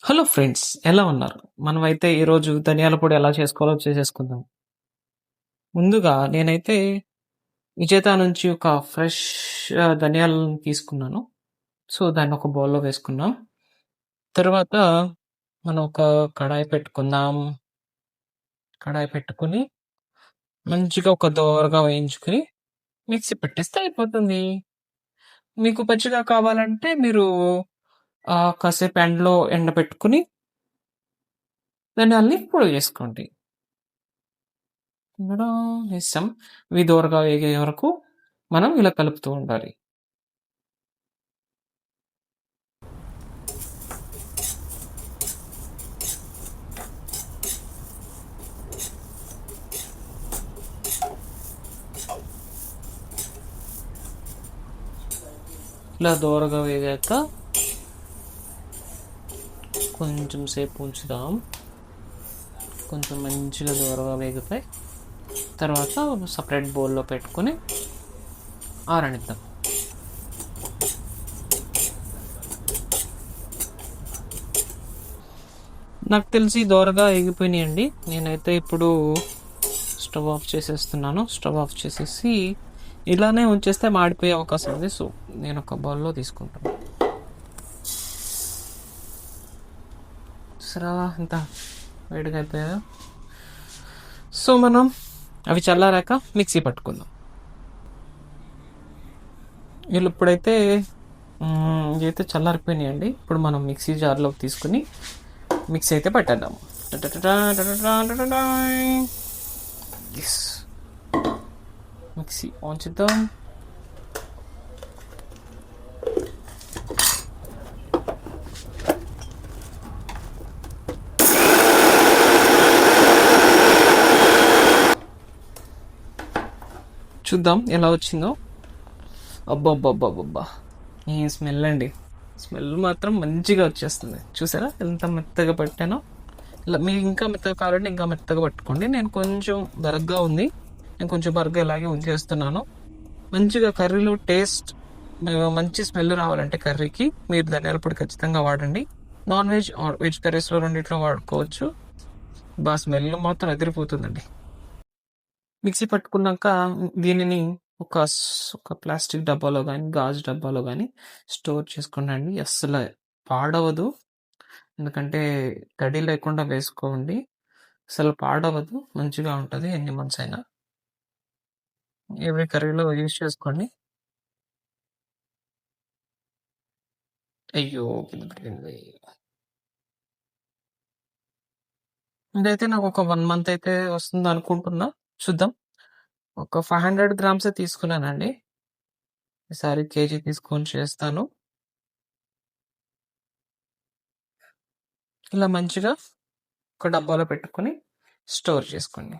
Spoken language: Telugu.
హలో ఫ్రెండ్స్, ఎలా ఉన్నారు? మనమైతే ఈరోజు ధనియాల పొడి ఎలా చేసుకోవాలో చేసేసుకుందాం. ముందుగా నేనైతే విజేత నుంచి ఒక ఫ్రెష్ ధనియాలను తీసుకున్నాను. సో, దాన్ని ఒక బౌల్‌లో వేసుకున్నాం. తర్వాత మనం ఒక కడాయి పెట్టుకుందాం. కడాయి పెట్టుకొని మంచిగా ఒక దోరగా వేయించుకొని మిక్సీ పెట్టేస్తే అయిపోతుంది. మీకు పచ్చిగా కావాలంటే మీరు కాసేపు ఎండలో ఎండబెట్టుకొని ధనియాల్ని పొడి చేసుకోండి. ఇందులో వేసాం. ఇవి దోరగా వేగే వరకు మనం ఇలా కలుపుతూ ఉండాలి. ఇలా దోరగా వేగాక కొంచెం సేపు ఉంచుదాం. కొంచెం మంచిగా దోరగా వేగుతాయి. తర్వాత సపరేట్ బౌల్లో పెట్టుకొని ఆరనిద్దాం. నాకు తెలిసి దోరగా వేగిపోయినాయండి. నేనైతే ఇప్పుడు స్టవ్ ఆఫ్ చేసేస్తున్నాను. స్టవ్ ఆఫ్ చేసేసి ఇలానే ఉంచేస్తే మాడిపోయే అవకాశం ఉంది. సో నేను ఒక బౌల్లో తీసుకుంటాను. సరే, ఇంత వేడిగా అయిపోయా. సో మనం అవి చల్లారాక మిక్సీ పట్టుకుందాం. వీళ్ళు ఇప్పుడైతే ఇవైతే చల్లారిపోయినాయండి. ఇప్పుడు మనం మిక్సీ జార్లోకి తీసుకుని మిక్సీ అయితే పట్టేద్దాము. ఎస్, మిక్సీ ఆన్ చేద్దాం. చూద్దాం ఎలా వచ్చిందో. అబ్బబ్బబ్బబ్బబ్బా, ఈ స్మెల్ అండి. స్మెల్ మాత్రం మంచిగా వచ్చేస్తుంది. చూసారా ఎంత మెత్తగా పట్టానో. ఇలా మీకు ఇంకా మెత్తగా కావాలంటే ఇంకా మెత్తగా పట్టుకోండి. నేను కొంచెం బరగ్గా ఉంది. నేను కొంచెం బరగ్గా ఇలాగే ఉంచేస్తున్నాను. మంచిగా కర్రీలో టేస్ట్, మంచి స్మెల్ రావాలంటే కర్రీకి మీరు ధనియాల పొడి ఖచ్చితంగా వాడండి. నాన్ వెజ్ ఆర్ వెజ్ కర్రీస్లో రెండిట్లో వాడుకోవచ్చు. బాగా స్మెల్ మాత్రం అదిరిపోతుందండి. మిక్సీ పట్టుకున్నాక దీనిని ఒక ప్లాస్టిక్ డబ్బాలో కానీ గాజు డబ్బాలో కానీ స్టోర్ చేసుకోండి. అస్సలు పాడవదు. ఎందుకంటే తడి లేకుండా వేసుకోండి. అసలు పాడవదు, మంచిగా ఉంటుంది ఎన్ని మంత్స్ అయినా. ఎవ్రీ కర్రీలో యూజ్ చేసుకోండి. అయ్యో, కింద పడిపోయింది. ఇదైతే నాకు ఒక 1 మంత్ అయితే వస్తుంది అనుకుంటున్నా. చూద్దాం. ఒక 500 గ్రామ్సే తీసుకున్నానండి. ఈసారి కేజీ తీసుకొని చేస్తాను. ఇలా మంచిగా ఒక డబ్బాలో పెట్టుకొని స్టోర్ చేసుకోండి.